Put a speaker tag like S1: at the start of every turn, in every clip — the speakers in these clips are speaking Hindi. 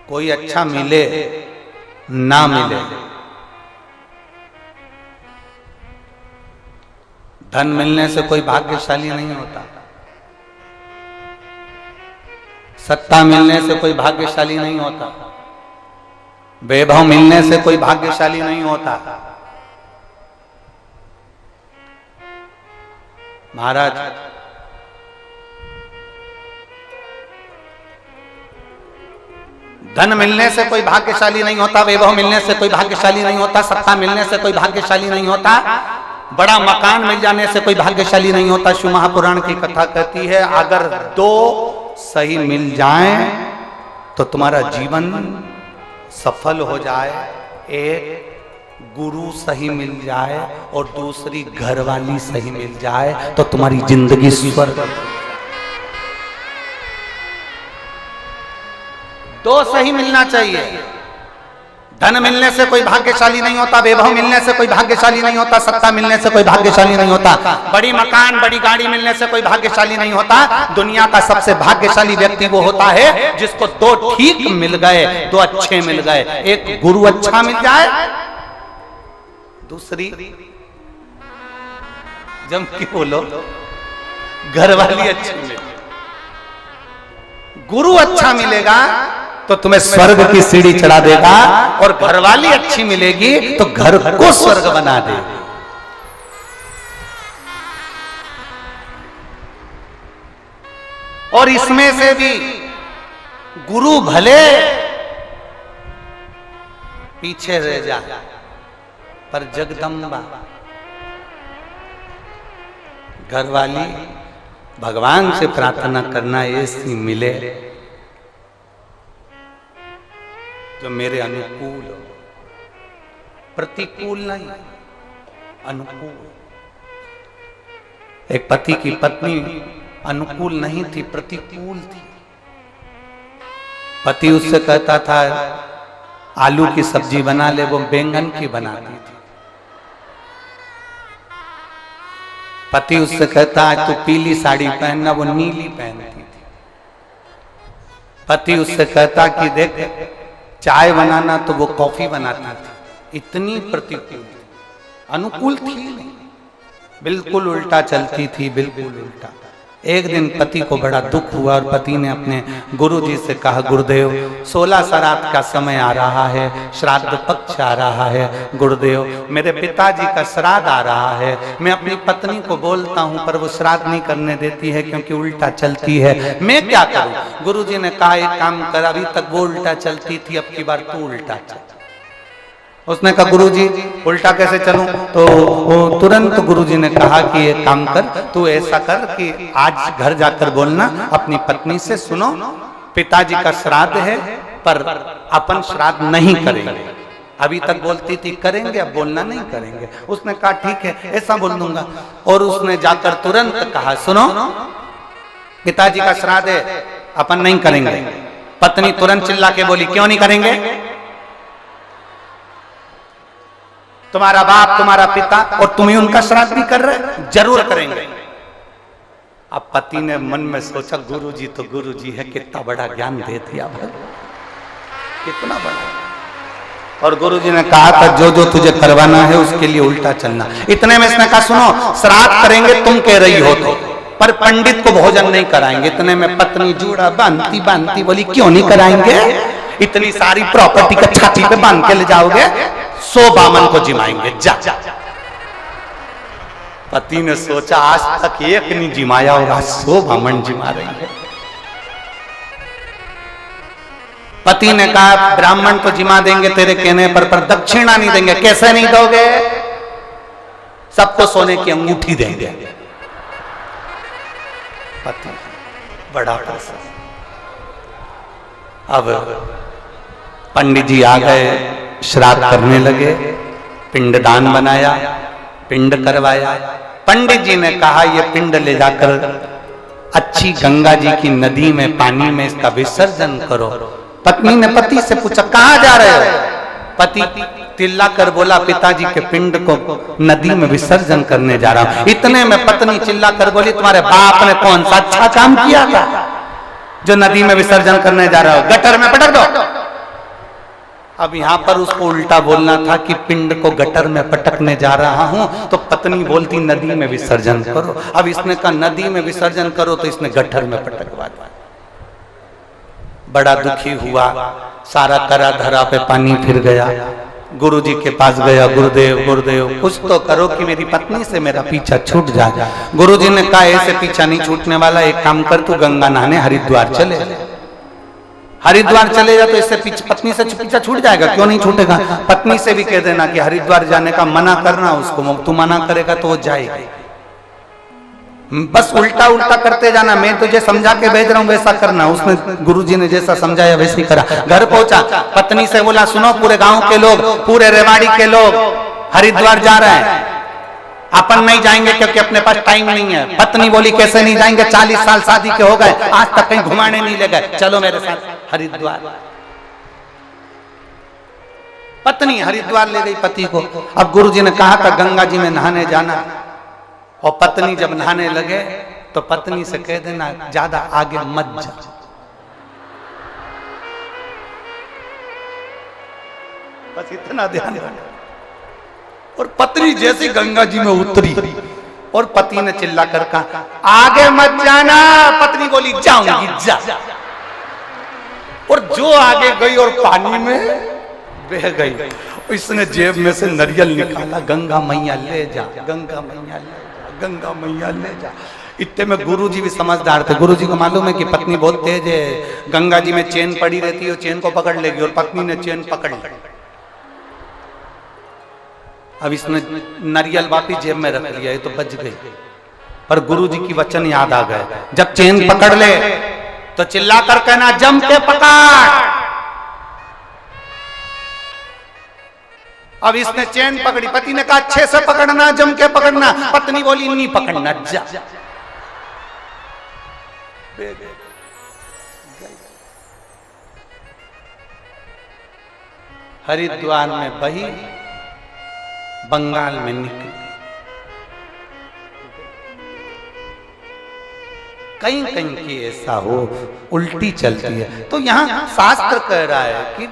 S1: कोई अच्छा मिले ना मिले, धन मिलने से कोई भाग्यशाली नहीं होता, सत्ता मिलने से कोई भाग्यशाली नहीं होता, वैभव मिलने से कोई भाग्यशाली नहीं होता। महाराज धन मिलने से कोई भाग्यशाली नहीं होता, वैभव मिलने से कोई भाग्यशाली नहीं होता, सत्ता मिलने से कोई भाग्यशाली नहीं होता, बड़ा मकान मिल जाने से कोई भाग्यशाली नहीं होता। शिव महापुराण की कथा कहती है अगर दो सही मिल जाएं तो तुम्हारा जीवन सफल हो जाए। एक गुरु सही मिल जाए और दूसरी घरवाली सही मिल जाए तो तुम्हारी जिंदगी स्वर्ग। दो सही मिलना चाहिए। धन मिलने से कोई भाग्यशाली नहीं होता, वैभव मिलने से कोई भाग्यशाली नहीं होता, सत्ता मिलने से कोई भाग्यशाली नहीं होता, बड़ी मकान बड़ी गाड़ी मिलने से कोई भाग्यशाली नहीं होता। दुनिया का सबसे भाग्यशाली व्यक्ति वो होता है जिसको दो ठीक मिल गए, दो अच्छे मिल गए। एक गुरु अच्छा मिल जाए, दूसरी जम के बोलो घरवाली अच्छी मिले। गुरु अच्छा मिलेगा तो तुम्हें स्वर्ग की सीढ़ी चढ़ा देगा और घरवाली अच्छी मिलेगी तो घर को स्वर्ग बना देगी। और इसमें से भी गुरु भले पीछे रह जाए पर जगदम्बा घरवाली भगवान से प्रार्थना करना ऐसी मिले जो मेरे अनुकूल हो, प्रतिकूल नहीं, अनुकूल। एक पति की पत्नी अनुकूल नहीं थी, प्रतिकूल थी। पति उससे कहता था आलू की सब्जी बना ले, वो बैंगन की बनाती थी। पति उससे कहता है तू पीली साड़ी पहनना, वो नीली पहनती थी। पति उससे कहता कि देख चाय बनाना, तो वो कॉफी बनाती थी। इतनी प्रतिकूल थी, अनुकूल थी नहीं, बिल्कुल उल्टा चलती थी, बिल्कुल उल्टा। एक दिन पति को बड़ा दुख हुआ और पति ने अपने गुरुजी से कहा गुरुदेव 16 श्राद्ध का समय आ रहा है, श्राद्ध पक्ष आ रहा है, गुरुदेव मेरे पिताजी का श्राद्ध आ रहा है। मैं अपनी पत्नी को बोलता हूं पर वो श्राद्ध नहीं करने देती है क्योंकि उल्टा चलती है, मैं क्या करूं। गुरुजी ने कहा एक काम कर, अभी तक वो उल्टा चलती थी, अब की बार तू उल्टा चल। उसने कहा गुरुजी उल्टा कैसे चलूं? तो तुरंत गुरुजी ने कहा कि ये काम कर, तू ऐसा कर कि आज घर जाकर बोलना अपनी पत्नी से, सुनो पिताजी का श्राद्ध है पर अपन श्राद्ध नहीं करेंगे। अभी तक बोलती थी करेंगे, अब बोलना नहीं करेंगे। उसने कहा ठीक है ऐसा बोल दूंगा। और उसने जाकर तुरंत कहा सुनो पिताजी का श्राद्ध है, अपन नहीं करेंगे। पत्नी तुरंत चिल्ला के बोली क्यों नहीं करेंगे? तुम्हारा बाप तुम्हारा पिता और तुम ही उनका श्राद्ध भी कर रहे, जरूर करेंगे। अब पति ने मन में सोचा गुरुजी तो गुरुजी है, कितना बड़ा ज्ञान दे दिया भाई, कितना बड़ा। और गुरुजी ने कहा था जो जो तुझे करवाना है उसके लिए उल्टा चलना। इतने में इसने कहा सुनो श्राद्ध करेंगे तुम कह रही हो तो, पर पंडित को भोजन नहीं कराएंगे। इतने में पत्नी जूड़ा बांधती बांधती बोली क्यों नहीं कराएंगे? इतनी सारी प्रॉपर्टी का छाती पे बांध के ले जाओगे, 100 बामन को जिमाएंगे जा। पति ने सोचा आज तक एक नहीं जिमाया और आज 100 बामन जिमा रही है। पति ने कहा ब्राह्मण को जिमा देंगे तेरे कहने पर दक्षिणा नहीं देंगे। कैसे नहीं दोगे? सबको सोने की अंगूठी देंगे। पति बड़ा पैसा। अब पंडित जी आ गए, श्राद्ध करने लगे, पिंडदान बनाया, पिंड करवाया। पंडित जी ने कहा ये पिंड ले जाकर अच्छी गंगा जी की नदी में पानी में इसका विसर्जन करो। पत्नी ने पति से पूछा कहाँ जा रहे हो? पति चिल्ला कर बोला पिताजी के पिंड को नदी में विसर्जन करने जा रहा हूं। इतने में पत्नी चिल्ला कर बोली तुम्हारे बाप ने कौन सा अच्छा काम किया था जो नदी में विसर्जन करने जा रहा हो? गटर में पटक दो। अब यहाँ पर उसको उल्टा बोलना था कि पिंड को गटर में पटकने जा रहा हूं, तो पत्नी बोलती नदी में विसर्जन करो। अब इसने कहा नदी में विसर्जन करो, तो इसने गटर में पटकवा दिया। बड़ा दुखी हुआ, सारा करा धरा पे पानी फिर गया। गुरु जी के पास गया, गुरुदेव गुरुदेव कुछ तो करो कि मेरी पत्नी से मेरा पीछा छूट जाए। गुरु जी ने कहा ऐसे पीछा नहीं छूटने वाला, एक काम कर तू गंगा नहाने हरिद्वार चले। हरिद्वार चले जा तो इससे पत्नी से पीछा छूट जाएगा। क्यों नहीं छूटेगा? पत्नी से भी कह देना कि हरिद्वार जाने का मना करना उसको, तू मना करेगा तो वो जाएगी। बस उल्टा उल्टा करते जाना, मैं तुझे समझा के भेज रहा हूं वैसा करना। उसने गुरुजी ने जैसा समझाया वैसे ही करा। घर पहुंचा, पत्नी से बोला सुनो पूरे गांव के लोग, पूरे रेवाड़ी के लोग हरिद्वार जा रहे हैं, अपन नहीं जाएंगे क्योंकि अपने पास टाइम नहीं है। पत्नी बोली कैसे नहीं जाएंगे, 40 साल शादी के हो गए, आज तक कहीं घुमाने नहीं ले गए, चलो मेरे साथ हरिद्वार। पत्नी हरिद्वार ले गई पति को। अब गुरुजी ने कहा था गंगा जी में नहाने जाना, और पत्नी जब नहाने लगे तो पत्नी से कह देना ज्यादा आगे मत जा। बस इतना ध्यान रखना। और पत्नी जैसे गंगा जी में उतरी और पति ने चिल्ला कर कहा आगे मत जाना। पत्नी बोली जाऊंगी जा। और जो आगे गई और पानी में बह गई। इसने जेब में से नारियल निकाला, गंगा मैया ले जा, गंगा मैया ले जा, गंगा मैया ले जा। इतने में गुरुजी भी समझदार थे। गुरुजी को मालूम है कि पत्नी बहुत तेज है, गंगा जी में चेन पड़ी रहती है, चेन को पकड़ लेगी, और पत्नी ने चेन पकड़ ली। अब इसने नारियल वापिस जेब में रख लिया, ये तो बच गई। पर गुरुजी की वचन याद आ गए, जब चेन पकड़ ले तो चिल्ला कर कहना जम के पकड़। अब इसने चेन पकड़ी, पति ने कहा अच्छे से पकड़ना, जम के पकड़ना। पत्नी बोली नहीं पकड़ना, जा। हरिद्वार में बही, बंगाल में निकली। कहीं कहीं की ऐसा हो उल्टी चलती है। तो यहाँ शास्त्र कह रहा है कि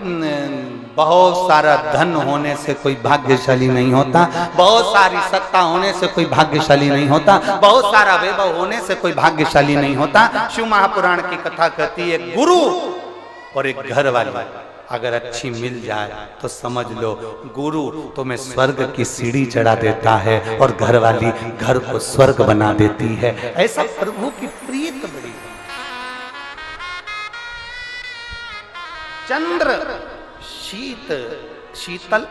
S1: बहुत सारा धन होने से कोई भाग्यशाली नहीं होता, बहुत सारी सत्ता होने से कोई भाग्यशाली नहीं होता, बहुत सारा वैभव होने से कोई भाग्यशाली नहीं होता। शिव महापुराण की कथा कहती है गुरु और एक घर वाली अगर अच्छी मिल जाए तो समझ लो गुरु तुम्हें स्वर्ग की सीढ़ी चढ़ा देता है और घर वाली घर को स्वर्ग बना देती है। ऐसा प्रभु की प्रीत बड़ी। चंद्र शीतल